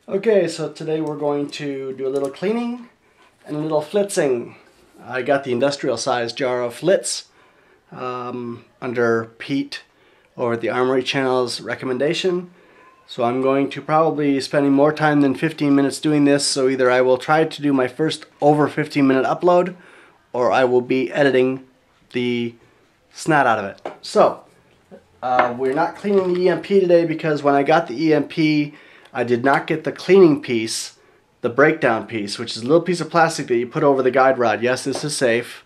Okay, so today we're going to do a little cleaning and a little flitzing. I got the industrial size jar of Flitz under Pete over at the Armory Channel's recommendation. So I'm going to probably be spending more time than 15 minutes doing this, so either I will try to do my first over 15-minute upload or I will be editing the snot out of it. So we're not cleaning the EMP today because when I got the EMP I did not get the cleaning piece, the breakdown piece, which is a little piece of plastic that you put over the guide rod. Yes, this is safe.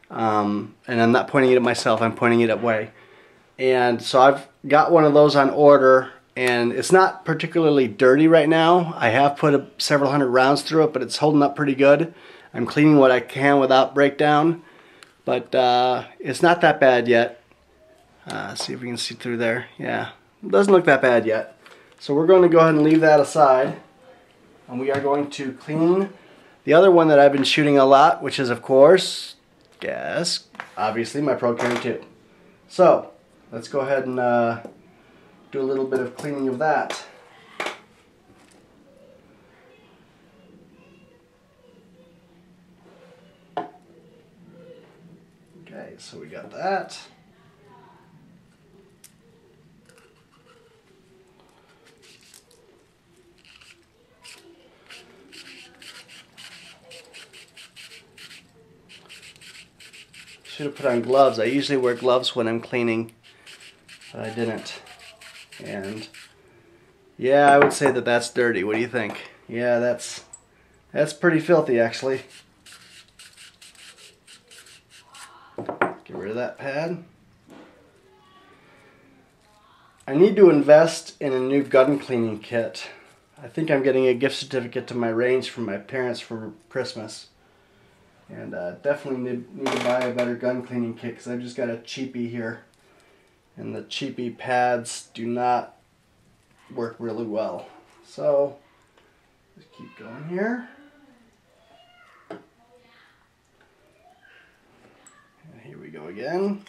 And I'm not pointing it at myself, I'm pointing it at Way. And so I've got one of those on order, and it's not particularly dirty right now. I have put several hundred rounds through it, but it's holding up pretty good. I'm cleaning what I can without breakdown, but it's not that bad yet. See if we can see through there. Yeah, it doesn't look that bad yet. So we're going to go ahead and leave that aside, and we are going to clean the other one that I've been shooting a lot, which is, of course, obviously my Pro Carry 2. So let's go ahead and do a little bit of cleaning of that. Okay, so we got that. Should have put on gloves. I usually wear gloves when I'm cleaning, but I didn't. And yeah, I would say that that's dirty. What do you think? Yeah, that's pretty filthy, actually. Get rid of that pad. I need to invest in a new gun cleaning kit. I think I'm getting a gift certificate to my range from my parents for Christmas. And definitely need to buy a better gun cleaning kit because I've just got a cheapie here. And the cheapie pads do not work really well. So, just keep going here. And here we go again.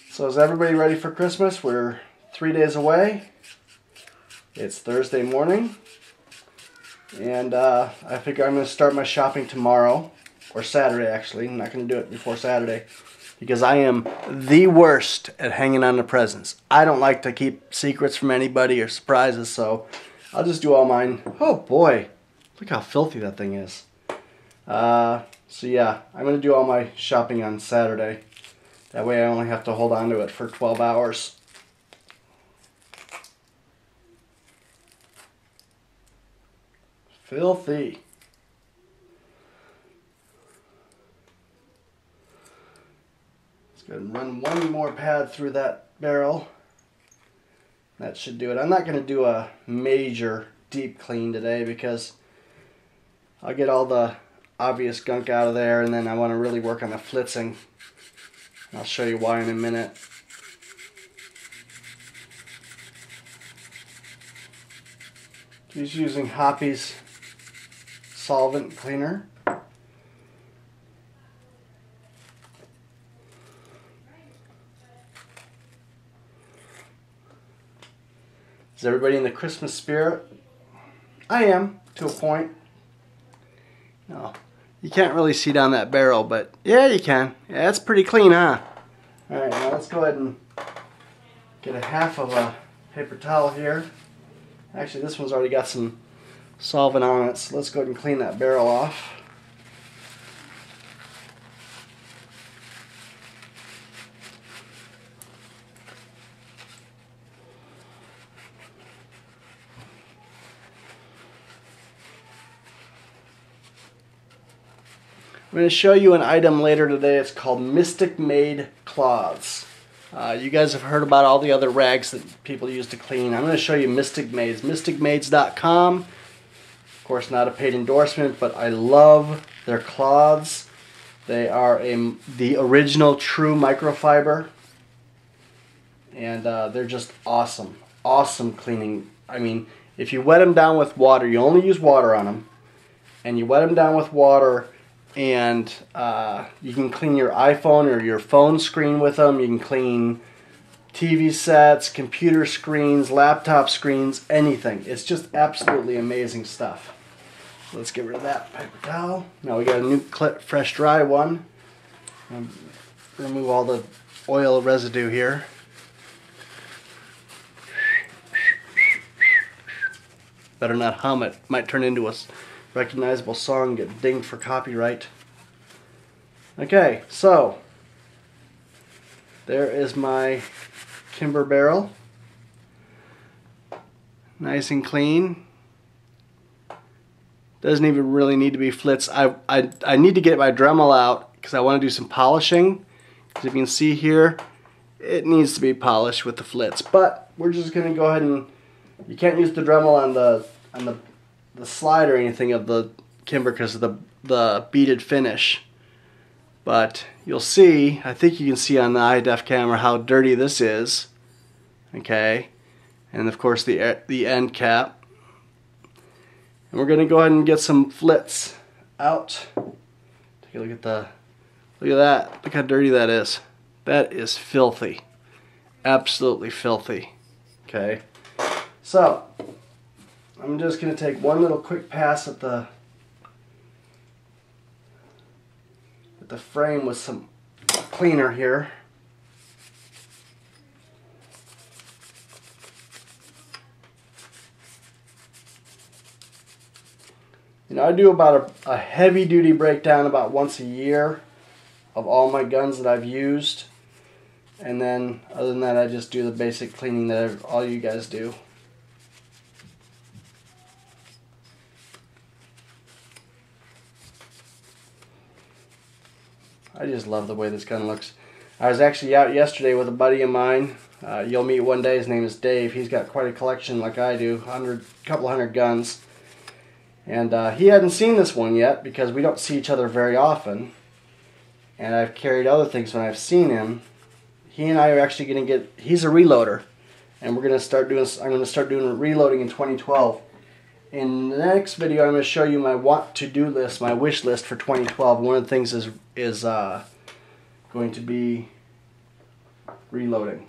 So is everybody ready for Christmas? We're 3 days away. It's Thursday morning, and I figure I'm going to start my shopping tomorrow, or Saturday actually. I'm not going to do it before Saturday, because I am the worst at hanging on to presents. I don't like to keep secrets from anybody or surprises, so I'll just do all mine. Oh boy, look how filthy that thing is. So yeah, I'm going to do all my shopping on Saturday. That way I only have to hold on to it for 12 hours. Filthy. Let's go ahead and run one more pad through that barrel. That should do it. I'm not going to do a major deep clean today because I'll get all the obvious gunk out of there, and then I want to really work on the flitzing. I'll show you why in a minute. He's using Hoppy's solvent cleaner. Is everybody in the Christmas spirit? I am, to a point. No, you can't really see down that barrel, but yeah, you can. Yeah, that's pretty clean, huh? Alright, now let's go ahead and get a half of a paper towel here. Actually, this one's already got some solvent on it, so let's go ahead and clean that barrel off. I'm going to show you an item later today. It's called Mystic Made Cloths. You guys have heard about all the other rags that people use to clean. I'm going to show you Mystic Maids. MysticMaids.com. Of course, not a paid endorsement, but I love their cloths. They are the original true microfiber, and they're just awesome. Awesome cleaning. I mean, if you wet them down with water, you only use water on them, and you wet them down with water and you can clean your iPhone or your phone screen with them. You can clean TV sets, computer screens, laptop screens, anything. It's just absolutely amazing stuff. Let's get rid of that paper towel. Now we got a new fresh dry one. Remove all the oil residue here. Better not hum it. Might turn into a recognizable song and get dinged for copyright. Okay, so there is my timber barrel. Nice and clean. Doesn't even really need to be Flitz. I need to get my Dremel out because I want to do some polishing. Because if you can see here, it needs to be polished with the Flitz. But we're just going to go ahead and, you can't use the Dremel on the slide or anything of the Kimber because of the beaded finish. But you'll see, I think you can see on the iDef camera how dirty this is. Okay, and of course the end cap. And we're going to go ahead and get some Flitz out. Take a look at that. Look how dirty that is. That is filthy. Absolutely filthy. Okay. So, I'm just going to take one little quick pass at the frame with some cleaner here. You know, I do about a heavy-duty breakdown about once a year of all my guns that I've used. And then, other than that, I just do the basic cleaning that all you guys do. I just love the way this gun looks. I was actually out yesterday with a buddy of mine. You'll meet one day. His name is Dave. He's got quite a collection like I do, couple hundred guns. And he hadn't seen this one yet because we don't see each other very often. And I've carried other things when I've seen him. He and I are actually going to get, he's a reloader. And we're going to start doing, I'm going to start doing reloading in 2012. In the next video, I'm going to show you my want-to-do list, my wish list for 2012. One of the things is going to be reloading.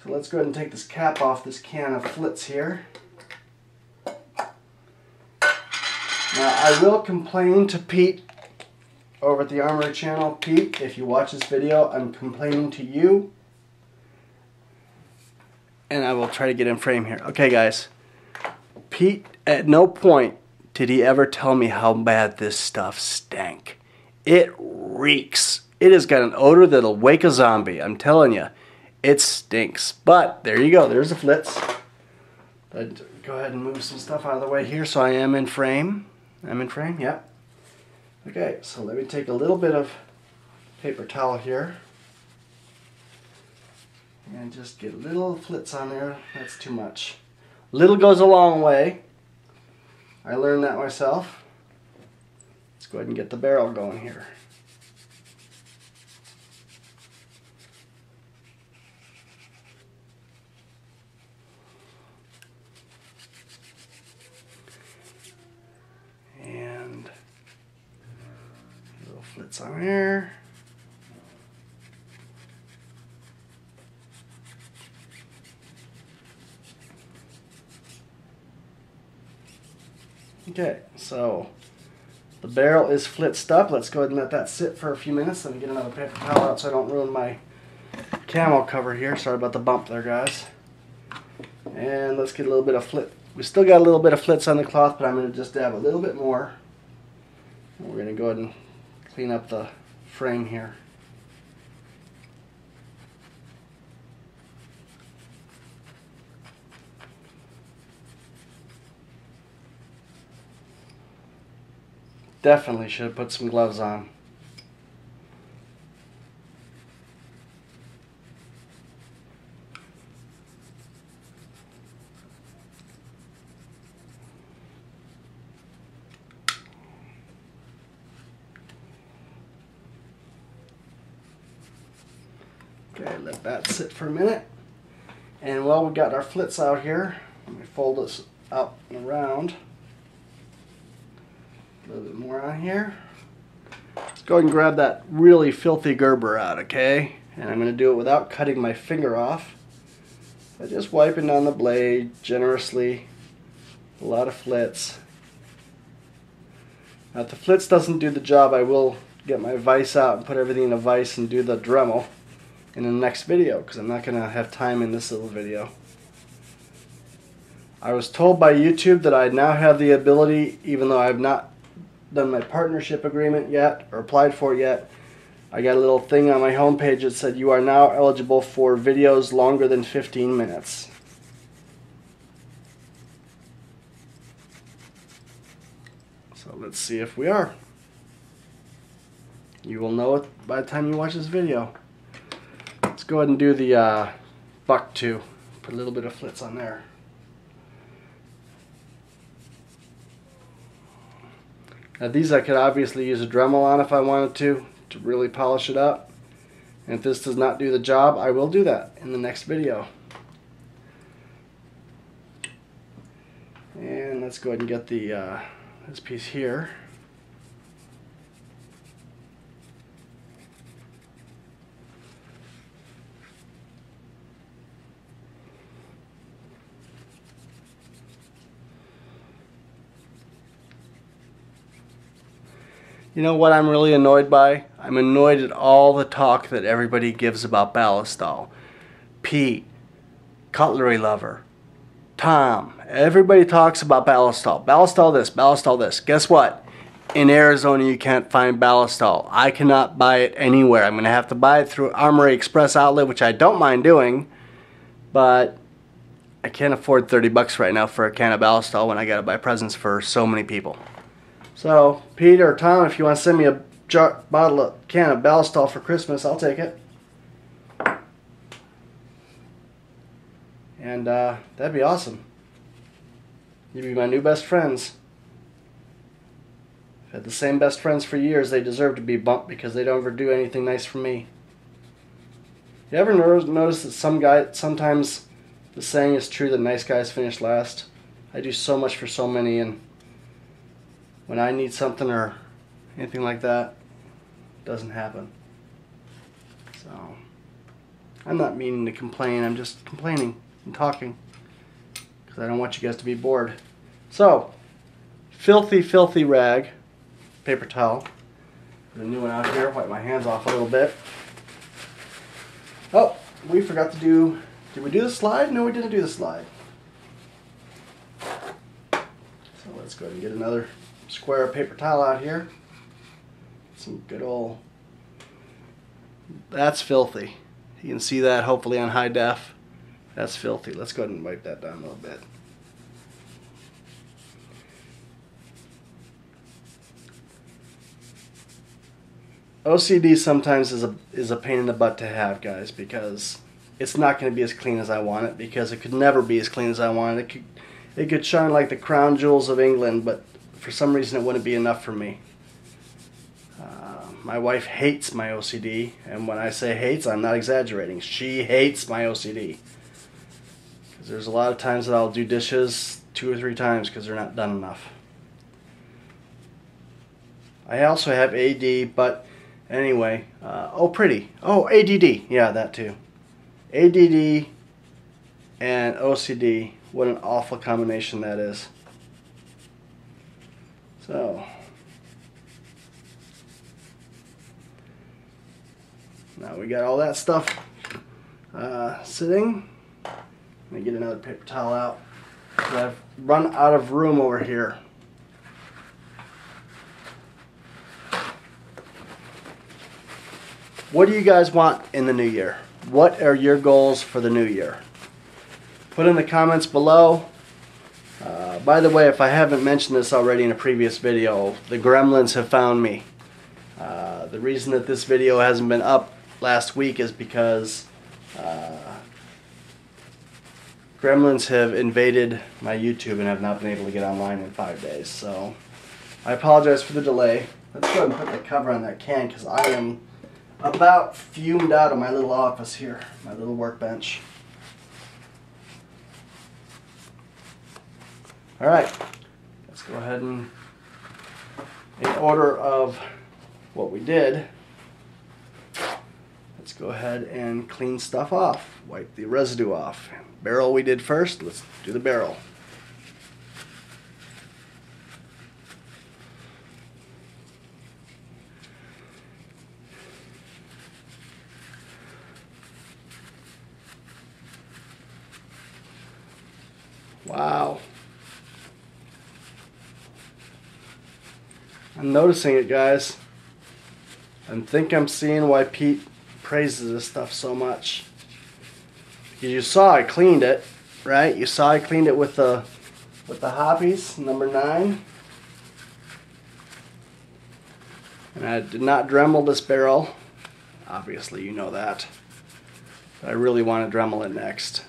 So let's go ahead and take this cap off this can of Flitz here. Now, I will complain to Pete over at the Armory channel. Pete, if you watch this video, I'm complaining to you. And I will try to get in frame here. Okay, guys. Pete, at no point did he ever tell me how bad this stuff stank. It reeks. It has got an odor that'll wake a zombie. I'm telling you, it stinks. But there you go. There's a Flitz. I'd go ahead and move some stuff out of the way here so I am in frame. I'm in frame, yeah. Okay, so let me take a little bit of paper towel here. And just get a little Flitz on there. That's too much. Little goes a long way. I learned that myself. Let's go ahead and get the barrel going here. And a little Flitz on there. Okay, so the barrel is Flitzed up. Let's go ahead and let that sit for a few minutes. Let me get another paper towel out so I don't ruin my camo cover here. Sorry about the bump there, guys. And let's get a little bit of Flitz. We still got a little bit of Flitz on the cloth, but I'm going to just dab a little bit more. And we're going to go ahead and clean up the frame here. Definitely should have put some gloves on. Okay, let that sit for a minute. And while we got our Flitz out here, let me fold this up and around. A little bit more on here. go ahead and grab that really filthy Gerber out, okay? And I'm going to do it without cutting my finger off. By just wiping down the blade generously. A lot of Flitz. Now if the Flitz doesn't do the job, I will get my vise out and put everything in a vise and do the Dremel in the next video, because I'm not going to have time in this little video. I was told by YouTube that I now have the ability, even though I have not done my partnership agreement yet or applied for it yet, I got a little thing on my homepage that said you are now eligible for videos longer than 15 minutes. So let's see if we are. You will know it by the time you watch this video. Let's go ahead and do the buck 2. Put a little bit of Flitz on there. Now these I could obviously use a Dremel on if I wanted to really polish it up. And if this does not do the job, I will do that in the next video. And let's go ahead and get the this piece here. You know what I'm really annoyed by? I'm annoyed at all the talk that everybody gives about Ballistol. Pete, Cutlery Lover, Tom, everybody talks about Ballistol. Ballistol this, Ballistol this. Guess what? In Arizona you can't find Ballistol. I cannot buy it anywhere. I'm going to have to buy it through Armory Express Outlet, which I don't mind doing, but I can't afford 30 bucks right now for a can of Ballistol when I got to buy presents for so many people. So, Pete or Tom, if you want to send me a can of Ballistol for Christmas, I'll take it. And that'd be awesome. You'd be my new best friends. I've had the same best friends for years. They deserve to be bumped because they don't ever do anything nice for me. You ever notice that sometimes the saying is true that nice guys finish last? I do so much for so many, and when I need something or anything like that, it doesn't happen. So, I'm not meaning to complain, I'm just complaining and talking because I don't want you guys to be bored. So, filthy, filthy rag, paper towel. Put a new one out here, wipe my hands off a little bit. Oh, we forgot to do, did we do the slide? No, we didn't do the slide. So let's go ahead and get another square paper towel out here. Some good old, that's filthy. You can see that hopefully on high def. That's filthy. Let's go ahead and wipe that down a little bit. OCD sometimes is a pain in the butt to have, guys, because it's not going to be as clean as I want it, because it could never be as clean as I want it. It could shine like the crown jewels of England, but for some reason it wouldn't be enough for me. My wife hates my OCD, and when I say hates, I'm not exaggerating. She hates my OCD. Because there's a lot of times that I'll do dishes 2 or 3 times because they're not done enough. I also have AD, but anyway, ADD, yeah, that too. ADD and OCD, what an awful combination that is. So, now we got all that stuff sitting. Let me get another paper towel out. I've run out of room over here. What do you guys want in the new year? What are your goals for the new year? Put in the comments below. By the way, if I haven't mentioned this already in a previous video, the gremlins have found me. The reason that this video hasn't been up last week is because gremlins have invaded my YouTube and have not been able to get online in 5 days. So I apologize for the delay. Let's go ahead and put the cover on that can because I am about fumed out of my little office here, my little workbench. Alright, let's go ahead and, in order of what we did, let's go ahead and clean stuff off. Wipe the residue off. Barrel we did first. Let's do the barrel. Wow. I'm noticing it, guys. I think I'm seeing why Pete praises this stuff so much. Because you saw I cleaned it, right? You saw I cleaned it with the hoppies, number 9. And I did not Dremel this barrel. Obviously, you know that. But I really want to Dremel it next.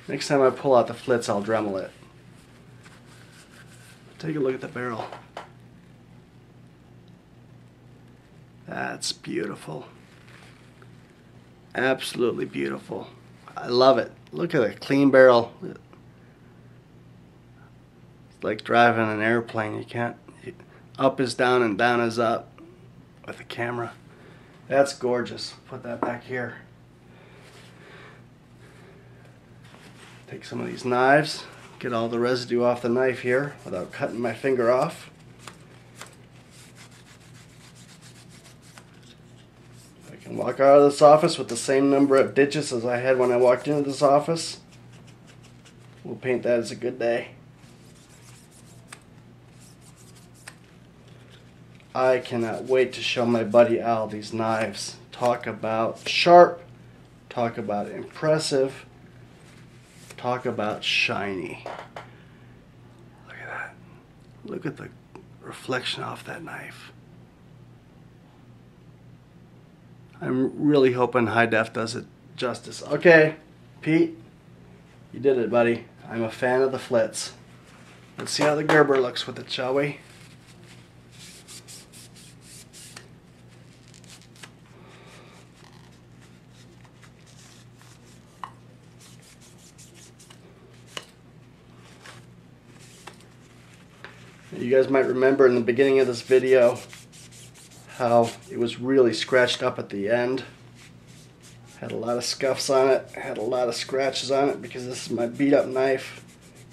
Next time I pull out the Flitz, I'll Dremel it. Take a look at the barrel. That's beautiful. Absolutely beautiful. I love it. Look at a clean barrel. It's like driving an airplane. You can't. Up is down and down is up with the camera. That's gorgeous. Put that back here. Take some of these knives. Get all the residue off the knife here without cutting my finger off. I can walk out of this office with the same number of digits as I had when I walked into this office. We'll paint that as a good day. I cannot wait to show my buddy Al these knives. Talk about sharp, talk about impressive, talk about shiny. Look at that. Look at the reflection off that knife. I'm really hoping high def does it justice. Okay, Pete, you did it, buddy. I'm a fan of the Flitz. Let's see how the Gerber looks with it, shall we? You guys might remember in the beginning of this video how it was really scratched up at the end. Had a lot of scuffs on it, had a lot of scratches on it because this is my beat up knife.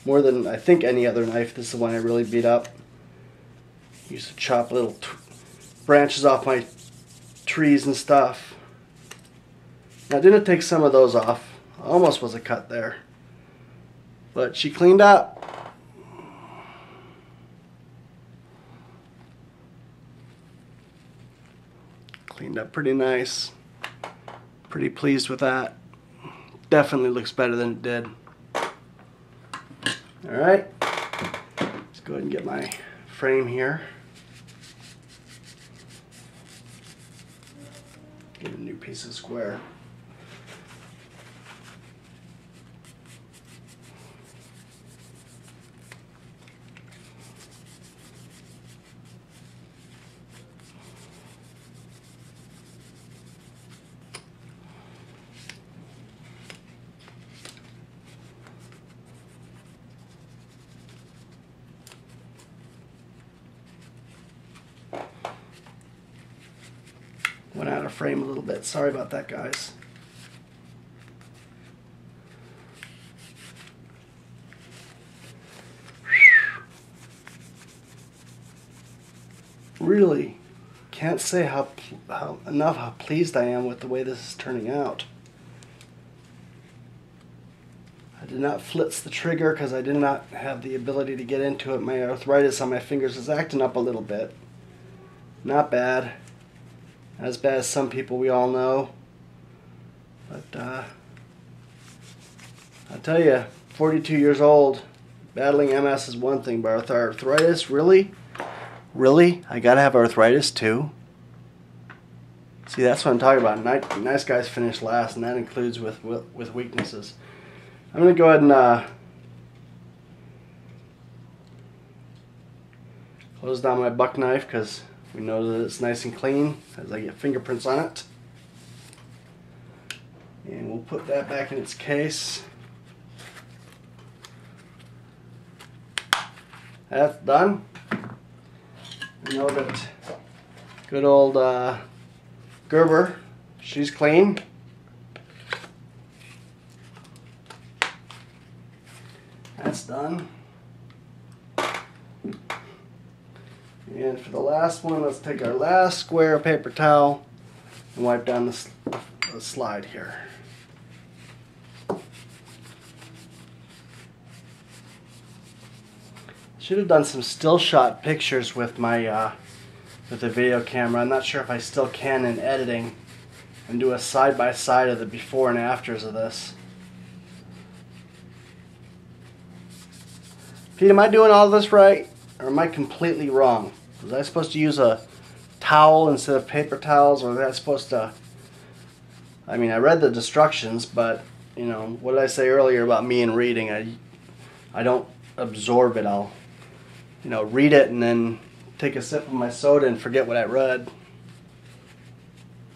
More than I think any other knife, this is the one I really beat up. Used to chop little branches off my trees and stuff. Now I didn't take some of those off. Almost was a cut there. But she cleaned up. Cleaned up pretty nice. Pretty pleased with that. Definitely looks better than it did. Alright. Let's go ahead and get my frame here. Get a new piece of square. Went out of frame a little bit. Sorry about that, guys. Really can't say how pleased I am with the way this is turning out. I did not Flitz the trigger because I did not have the ability to get into it. My arthritis on my fingers is acting up a little bit. Not bad. As bad as some people we all know. But I tell you, 42 years old, battling MS is one thing, but arthritis, really? Really? I gotta have arthritis too? See, that's what I'm talking about. Nice guys finish last, and that includes with weaknesses. I'm gonna go ahead and close down my buck knife because we know that it's nice and clean as I get fingerprints on it. And we'll put that back in its case. That's done. You know that Good old Gerber. She's clean. That's done. And for the last one, let's take our last square of paper towel and wipe down the slide here. Should have done some still shot pictures with my with the video camera. I'm not sure if I still can in editing, and do a side by side of the before and afters of this. Pete, am I doing all this right, or am I completely wrong? Was I supposed to use a towel instead of paper towels, or was I supposed to... I mean, I read the instructions, but, you know, what did I say earlier about me and reading? I don't absorb it. I'll, you know, read it and then take a sip of my soda and forget what I read.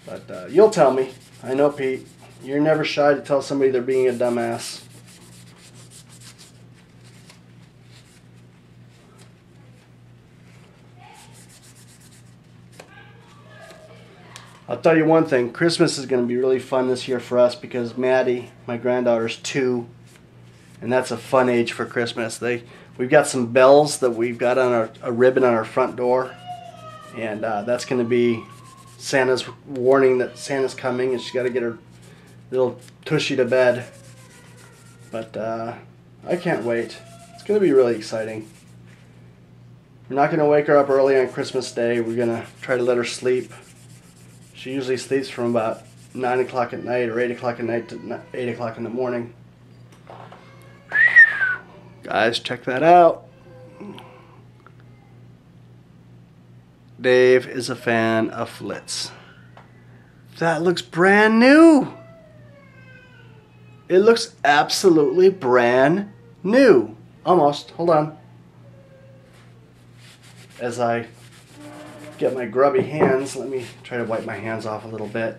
But you'll tell me. I know, Pete. You're never shy to tell somebody they're being a dumbass. I'll tell you one thing, Christmas is going to be really fun this year for us because Maddie, my granddaughter's 2, and that's a fun age for Christmas. We've got some bells that we've got on a ribbon on our front door, and that's going to be Santa's warning that Santa's coming, and she's got to get her little tushy to bed. But I can't wait. It's going to be really exciting. We're not going to wake her up early on Christmas Day. We're going to try to let her sleep. She usually sleeps from about 9 o'clock at night or 8 o'clock at night to 8 o'clock in the morning. Guys, check that out. Dave is a fan of Flitz. That looks brand new. It looks absolutely brand new. Almost. Hold on. As I get my grubby hands, let me try to wipe my hands off a little bit.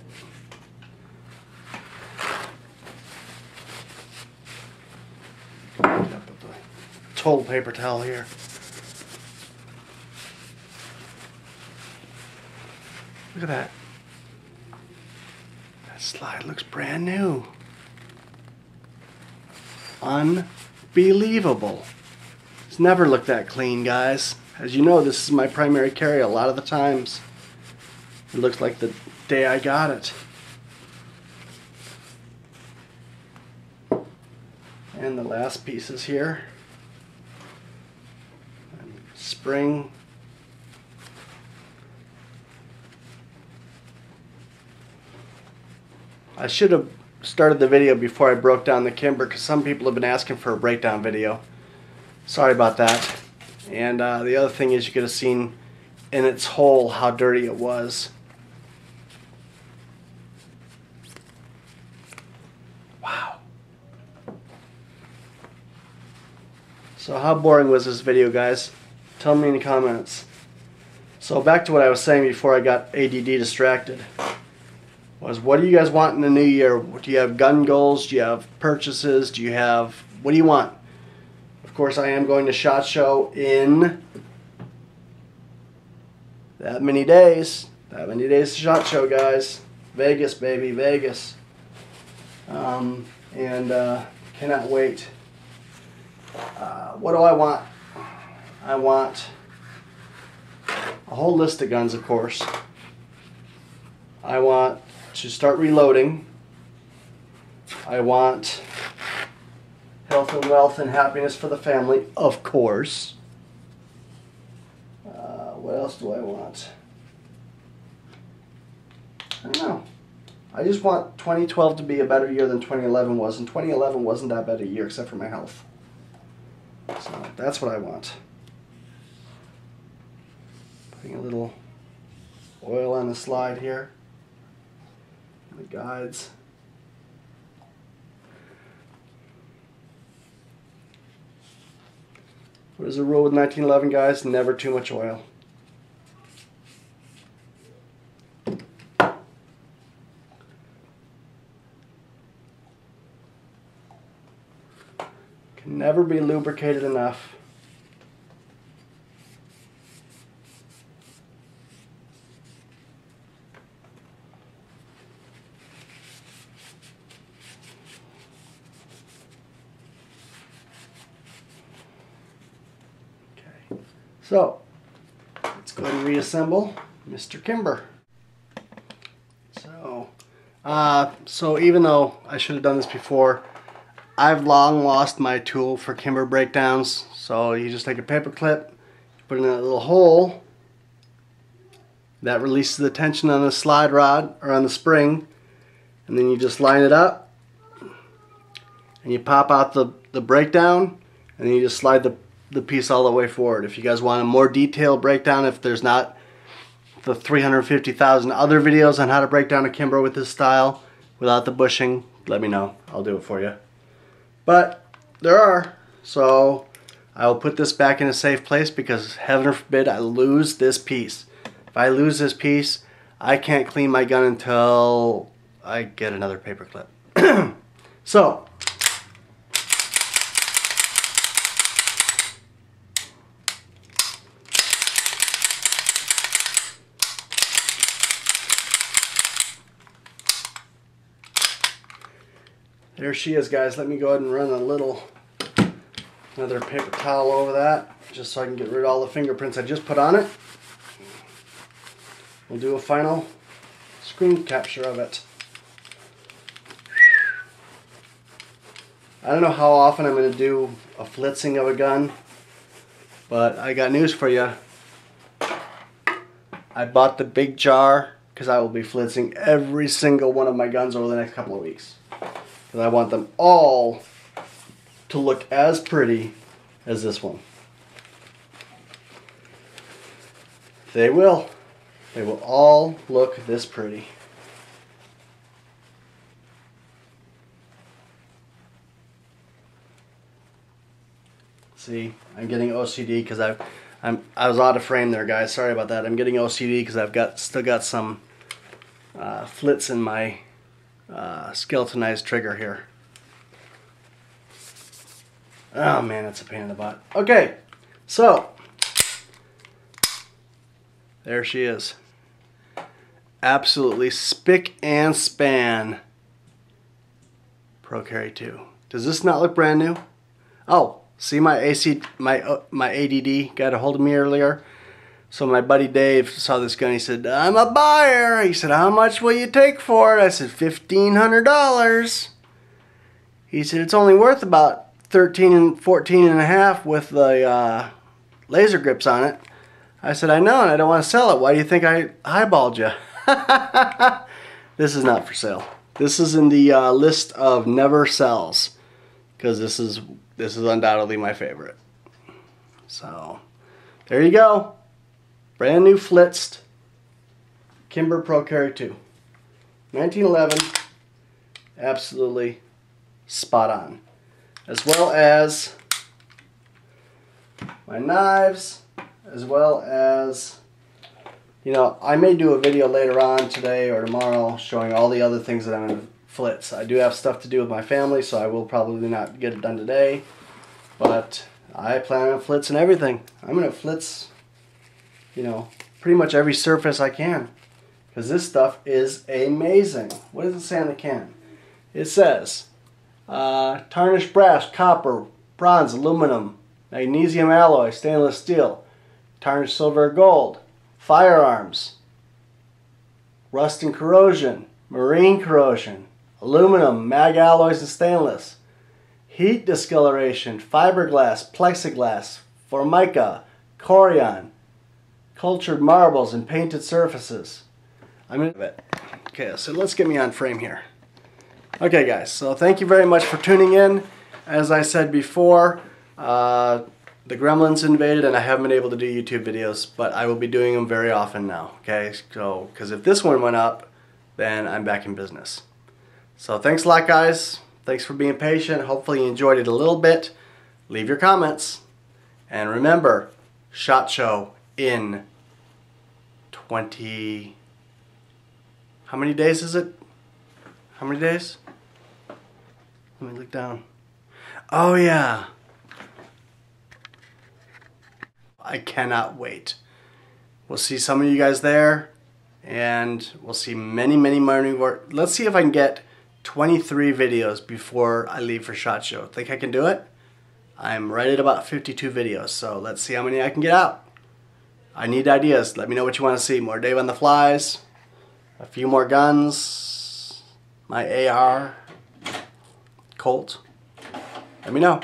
Toilet paper towel here. Look at that. That slide looks brand new. Unbelievable. It's never looked that clean, guys. As you know, this is my primary carry a lot of the times. It looks like the day I got it. And the last pieces here. And spring. I should have started the video before I broke down the Kimber, because some people have been asking for a breakdown video. Sorry about that. And the other thing is, you could have seen in its hole how dirty it was. Wow. So how boring was this video, guys? Tell me in the comments. So back to what I was saying before I got ADD distracted. Was, what do you guys want in the new year? Do you have gun goals? Do you have purchases? Do you have... what do you want? Of course, I am going to SHOT Show in that many days. That many days to SHOT Show, guys. Vegas, baby, Vegas. Cannot wait. What do I want? I want a whole list of guns, of course. I want to start reloading. I want health and wealth and happiness for the family, of course. What else do I want? I don't know. I just want 2012 to be a better year than 2011 was, and 2011 wasn't that bad a year except for my health. So that's what I want. Putting a little oil on the slide here. The guides. What is the rule with 1911, guys? Never too much oil. Can never be lubricated enough. So let's go ahead and reassemble Mr. Kimber. So even though I should have done this before, I've long lost my tool for Kimber breakdowns. So you just take a paper clip, put it in that little hole that releases the tension on the slide rod or on the spring, and then you just line it up and you pop out the breakdown, and then you just slide the piece all the way forward. If you guys want a more detailed breakdown, if there's not the 350,000 other videos on how to break down a Kimber with this style without the bushing, let me know. I'll do it for you. But there are, so I will put this back in a safe place, because heaven forbid I lose this piece. If I lose this piece, I can't clean my gun until I get another paper clip. So there she is, guys. Let me go ahead and run another paper towel over that, just so I can get rid of all the fingerprints I just put on it. We'll do a final screen capture of it. I don't know how often I'm going to do a flitzing of a gun, but I got news for you. I bought the big jar because I will be flitzing every single one of my guns over the next couple of weeks. Because I want them all to look as pretty as this one. They will. They will all look this pretty. See, I'm getting OCD because I was out of frame there, guys. Sorry about that. I'm getting OCD because I've still got some Flitz in my skeletonized trigger here. Oh man, that's a pain in the butt. Okay, so there she is. Absolutely spick and span Pro Carry 2. Does this not look brand new? Oh, see my ADD got a hold of me earlier. So my buddy Dave saw this gun. He said, "I'm a buyer." He said, "How much will you take for it?" I said, $1,500. He said, "It's only worth about 13 and 14 and a half with the laser grips on it." I said, "I know, and I don't want to sell it. Why do you think I highballed you?" This is not for sale. This is in the list of never sells, because this is undoubtedly my favorite. So there you go. Brand new Flitzed Kimber Pro Carry 2. 1911. Absolutely spot on. As well as my knives, as well as, you know, I may do a video later on today or tomorrow showing all the other things that I'm going to Flitz. I do have stuff to do with my family, so I will probably not get it done today, but I plan on Flitzing everything. I'm going to Flitz, you know, pretty much every surface I can, because this stuff is amazing. What does it say on the can? It says tarnished brass, copper, bronze, aluminum, magnesium alloy, stainless steel, tarnished silver, gold, firearms, rust and corrosion, marine corrosion, aluminum, mag alloys and stainless, heat discoloration, fiberglass, plexiglass, formica, corian, cultured marbles and painted surfaces. I'm in it. Okay, so let's get me on frame here. Okay guys, so thank you very much for tuning in. As I said before, the gremlins invaded and I haven't been able to do YouTube videos, but I will be doing them very often now, okay? So, because if this one went up, then I'm back in business. So thanks a lot, guys. Thanks for being patient. Hopefully you enjoyed it a little bit. Leave your comments. And remember, SHOT Show in 20... How many days is it? How many days? Let me look down. Oh yeah. I cannot wait. We'll see some of you guys there, and we'll see many more. Let's see if I can get 23 videos before I leave for SHOT Show. Think I can do it? I'm right at about 52 videos, so let's see how many I can get out. I need ideas. Let me know what you want to see. More Dave on the Flies, a few more guns, my AR, Colt. Let me know.